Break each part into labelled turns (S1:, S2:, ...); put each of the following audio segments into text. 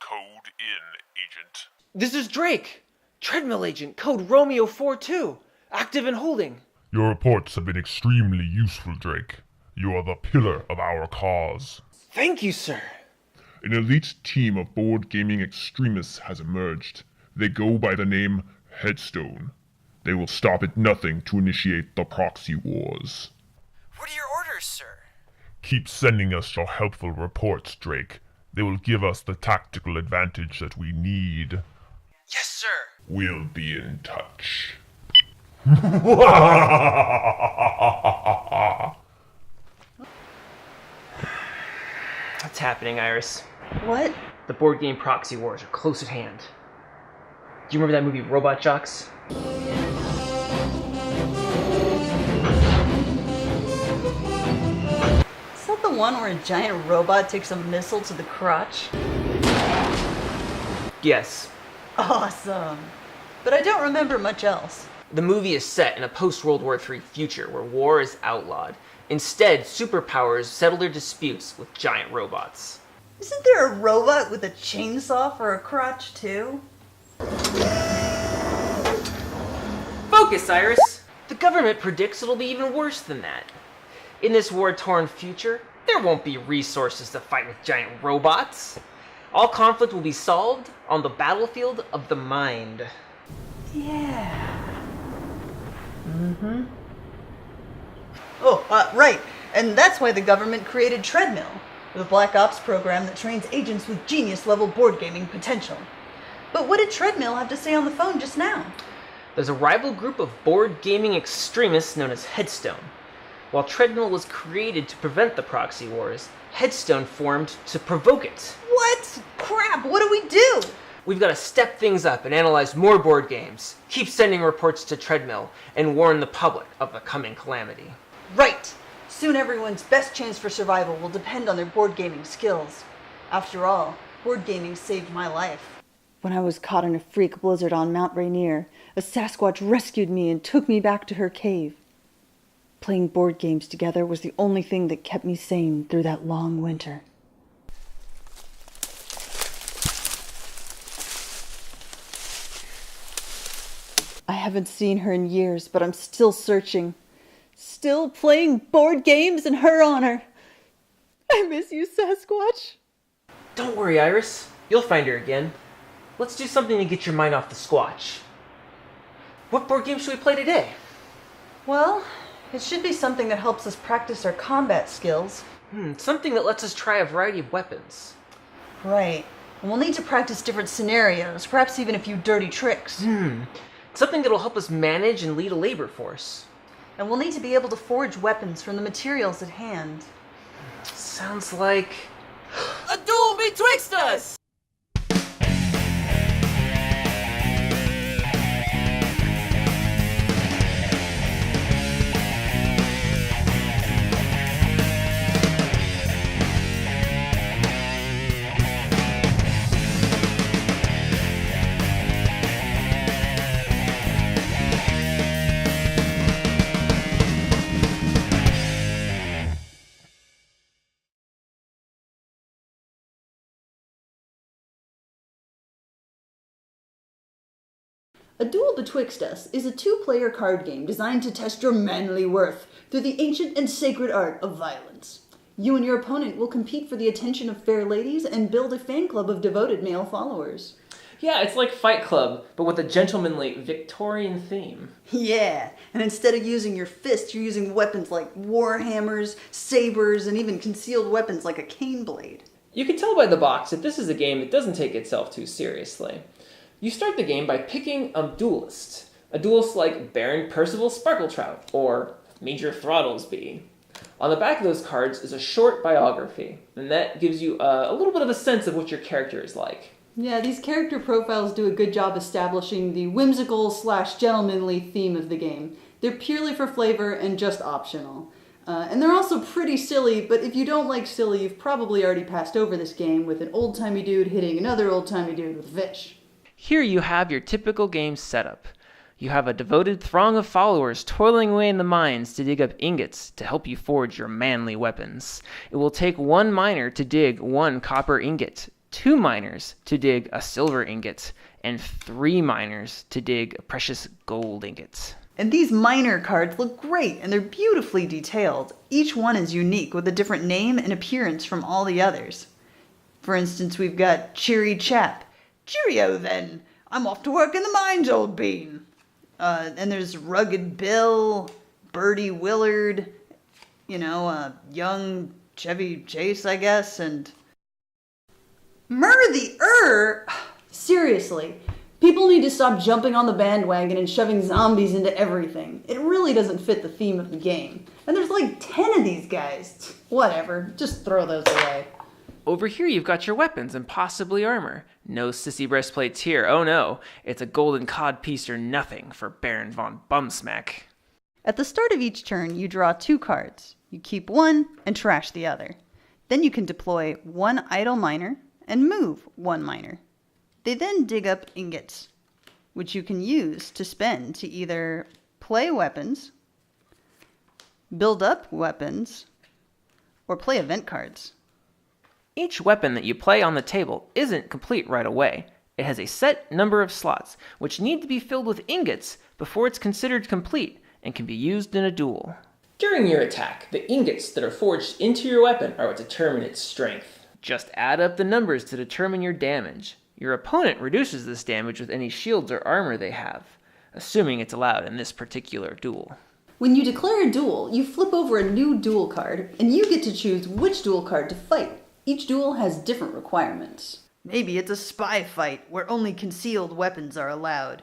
S1: Code in, Agent.
S2: This is Drake. Treadmill Agent, code Romeo 42. Active and holding.
S1: Your reports have been extremely useful, Drake. You are the pillar of our cause.
S2: Thank you, sir.
S1: An elite team of board gaming extremists has emerged. They go by the name Headstone. They will stop at nothing to initiate the proxy wars.
S2: What are your orders, sir?
S1: Keep sending us your helpful reports, Drake. They will give us the tactical advantage that we need.
S2: Yes, sir.
S1: We'll be in touch.
S2: What's happening, Iris?
S3: What?
S2: The board game proxy wars are close at hand. Do you remember that movie Robot Jocks?
S3: Is that the one where a giant robot takes a missile to the crotch?
S2: Yes.
S3: Awesome. But I don't remember much else.
S2: The movie is set in a post-World War III future where war is outlawed. Instead, superpowers settle their disputes with giant robots.
S3: Isn't there a robot with a chainsaw for a crotch, too?
S2: Focus, Iris! The government predicts it'll be even worse than that. In this war-torn future, there won't be resources to fight with giant robots. All conflict will be solved on the battlefield of the mind.
S3: Yeah. Mm-hmm. Oh, right. And that's why the government created Treadmill, the Black Ops program that trains agents with genius-level board gaming potential. But what did Treadmill have to say on the phone just now?
S2: There's a rival group of board gaming extremists known as Headstone. While Treadmill was created to prevent the proxy wars, Headstone formed to provoke it.
S3: What? Crap, what do we do?
S2: We've got to step things up and analyze more board games, keep sending reports to Treadmill, and warn the public of the coming calamity.
S3: Right! Soon everyone's best chance for survival will depend on their board gaming skills. After all, board gaming saved my life. When I was caught in a freak blizzard on Mount Rainier, a sasquatch rescued me and took me back to her cave. Playing board games together was the only thing that kept me sane through that long winter. I haven't seen her in years, but I'm still searching. Still playing board games in her honor. I miss you, Sasquatch.
S2: Don't worry, Iris. You'll find her again. Let's do something to get your mind off the squatch. What board game should we play today?
S3: Well, it should be something that helps us practice our combat skills.
S2: Something that lets us try a variety of weapons.
S3: Right. And we'll need to practice different scenarios, perhaps even a few dirty tricks.
S2: Something that'll help us manage and lead a labor force.
S3: And we'll need to be able to forge weapons from the materials at hand.
S2: Sounds like...
S4: A duel betwixt us!
S3: A Duel Betwixt Us is a two-player card game designed to test your manly worth through the ancient and sacred art of violence. You and your opponent will compete for the attention of fair ladies and build a fan club of devoted male followers.
S2: Yeah, it's like Fight Club, but with a gentlemanly Victorian theme.
S3: Yeah, and instead of using your fists, you're using weapons like warhammers, sabers, and even concealed weapons like a cane blade.
S5: You can tell by the box that this is a game that doesn't take itself too seriously. You start the game by picking a duelist like Baron Percival Sparkletrout, or Major Throttlesby. On the back of those cards is a short biography, and that gives you a little bit of a sense of what your character is like.
S3: Yeah, these character profiles do a good job establishing the whimsical/gentlemanly theme of the game. They're purely for flavor and just optional. And they're also pretty silly, but if you don't like silly, you've probably already passed over this game with an old-timey dude hitting another old-timey dude with a fish.
S2: Here you have your typical game setup. You have a devoted throng of followers toiling away in the mines to dig up ingots to help you forge your manly weapons. It will take one miner to dig one copper ingot. 2 miners to dig a silver ingot, and 3 miners to dig a precious gold ingot.
S3: And these miner cards look great, and they're beautifully detailed. Each one is unique, with a different name and appearance from all the others. For instance, we've got Cheery Chap. Cheerio then! I'm off to work in the mines, old bean. And there's Rugged Bill, Birdie Willard, young Chevy Chase, I guess, and Murr the Seriously, people need to stop jumping on the bandwagon and shoving zombies into everything. It really doesn't fit the theme of the game. And there's like 10 of these guys. Whatever, just throw those away.
S2: Over here you've got your weapons and possibly armor. No sissy breastplates here, oh no. It's a golden codpiece or nothing for Baron von Bumsmack.
S3: At the start of each turn, you draw 2 cards. You keep one and trash the other. Then you can deploy 1 idle miner and move 1 miner. They then dig up ingots, which you can use to spend to either play weapons, build up weapons, or play event cards.
S2: Each weapon that you play on the table isn't complete right away. It has a set number of slots, which need to be filled with ingots before it's considered complete and can be used in a duel.
S5: During your attack, the ingots that are forged into your weapon are what determine its strength.
S2: Just add up the numbers to determine your damage. Your opponent reduces this damage with any shields or armor they have, assuming it's allowed in this particular duel.
S3: When you declare a duel, you flip over a new duel card, and you get to choose which duel card to fight. Each duel has different requirements. Maybe it's a spy fight where only concealed weapons are allowed.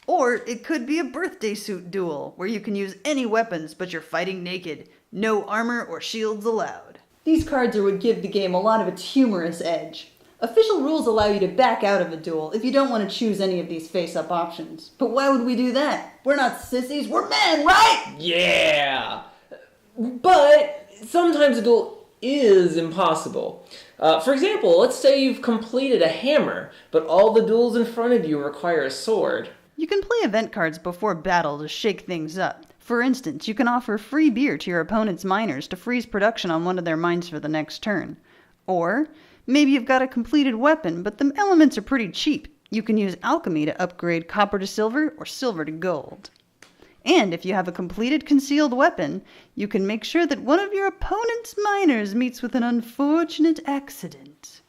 S3: Or it could be a birthday suit duel where you can use any weapons but you're fighting naked. No armor or shields allowed. These cards are what give the game a lot of its humorous edge. Official rules allow you to back out of a duel if you don't want to choose any of these face-up options. But why would we do that? We're not sissies, we're men, right?
S5: Yeah! But sometimes a duel is impossible. For example, let's say you've completed a hammer, but all the duels in front of you require a sword.
S3: You can play event cards before battle to shake things up. For instance, you can offer free beer to your opponent's miners to freeze production on one of their mines for the next turn. Or maybe you've got a completed weapon, but the elements are pretty cheap. You can use alchemy to upgrade copper to silver or silver to gold. And if you have a completed concealed weapon, you can make sure that one of your opponent's miners meets with an unfortunate accident.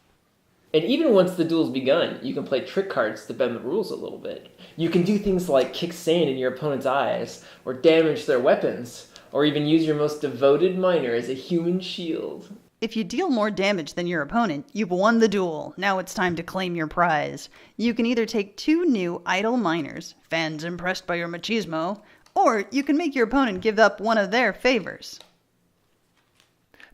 S5: And even once the duel's begun, you can play trick cards to bend the rules a little bit. You can do things like kick sand in your opponent's eyes, or damage their weapons, or even use your most devoted miner as a human shield.
S3: If you deal more damage than your opponent, you've won the duel. Now it's time to claim your prize. You can either take 2 new idle miners, fans impressed by your machismo, or you can make your opponent give up one of their favors.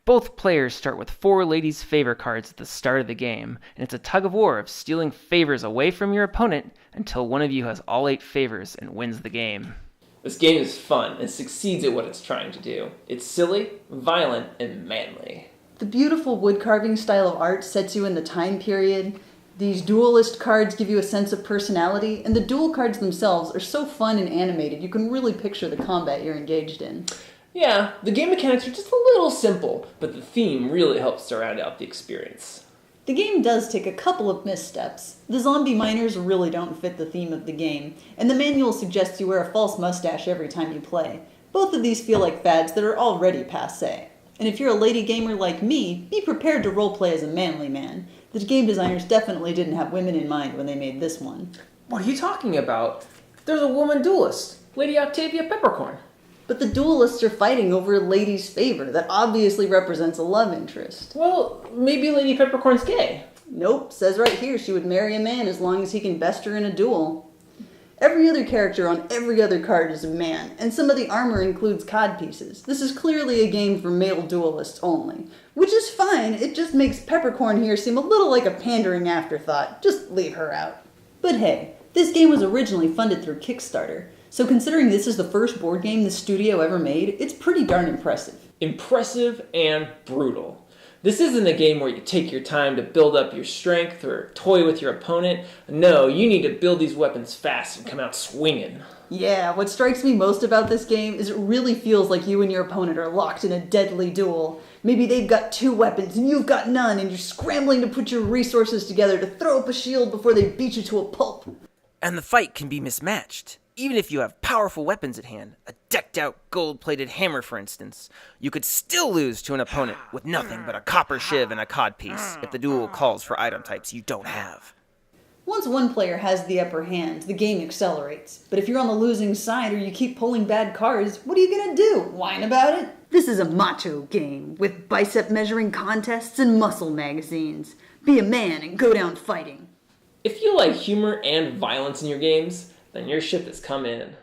S2: Both players start with 4 ladies' favor cards at the start of the game, and it's a tug-of-war of stealing favors away from your opponent until one of you has all 8 favors and wins the game.
S5: This game is fun and succeeds at what it's trying to do. It's silly, violent, and manly.
S3: The beautiful wood carving style of art sets you in the time period. These duelist cards give you a sense of personality, and the duel cards themselves are so fun and animated you can really picture the combat you're engaged in.
S5: Yeah, the game mechanics are just a little simple, but the theme really helps to round out the experience.
S3: The game does take a couple of missteps. The zombie miners really don't fit the theme of the game, and the manual suggests you wear a false mustache every time you play. Both of these feel like fads that are already passé. And if you're a lady gamer like me, be prepared to roleplay as a manly man. The game designers definitely didn't have women in mind when they made this one.
S5: What are you talking about? There's a woman duelist, Lady Octavia Peppercorn.
S3: But the duelists are fighting over a lady's favor that obviously represents a love interest.
S5: Well, maybe Lady Peppercorn's gay.
S3: Nope, says right here she would marry a man as long as he can best her in a duel. Every other character on every other card is a man, and some of the armor includes codpieces. This is clearly a game for male duelists only. Which is fine, it just makes Peppercorn here seem a little like a pandering afterthought. Just leave her out. But hey, this game was originally funded through Kickstarter. So considering this is the first board game the studio ever made, it's pretty darn impressive.
S5: Impressive and brutal. This isn't a game where you take your time to build up your strength or toy with your opponent. No, you need to build these weapons fast and come out swinging.
S3: Yeah, what strikes me most about this game is it really feels like you and your opponent are locked in a deadly duel. Maybe they've got 2 weapons and you've got none, and you're scrambling to put your resources together to throw up a shield before they beat you to a pulp.
S2: And the fight can be mismatched. Even if you have powerful weapons at hand, a decked-out gold-plated hammer for instance, you could still lose to an opponent with nothing but a copper shiv and a codpiece if the duel calls for item types you don't have.
S3: Once one player has the upper hand, the game accelerates. But if you're on the losing side or you keep pulling bad cards, what are you gonna do? Whine about it? This is a macho game, with bicep measuring contests and muscle magazines. Be a man and go down fighting.
S5: If you like humor and violence in your games, then your ship has come in.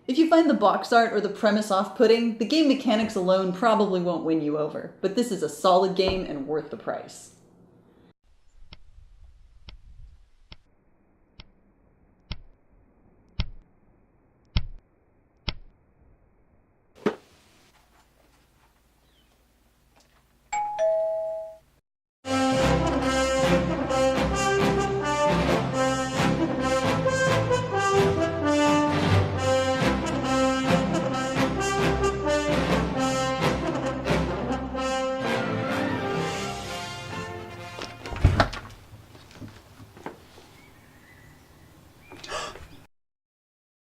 S3: If you find the box art or the premise off-putting, the game mechanics alone probably won't win you over. But this is a solid game and worth the price.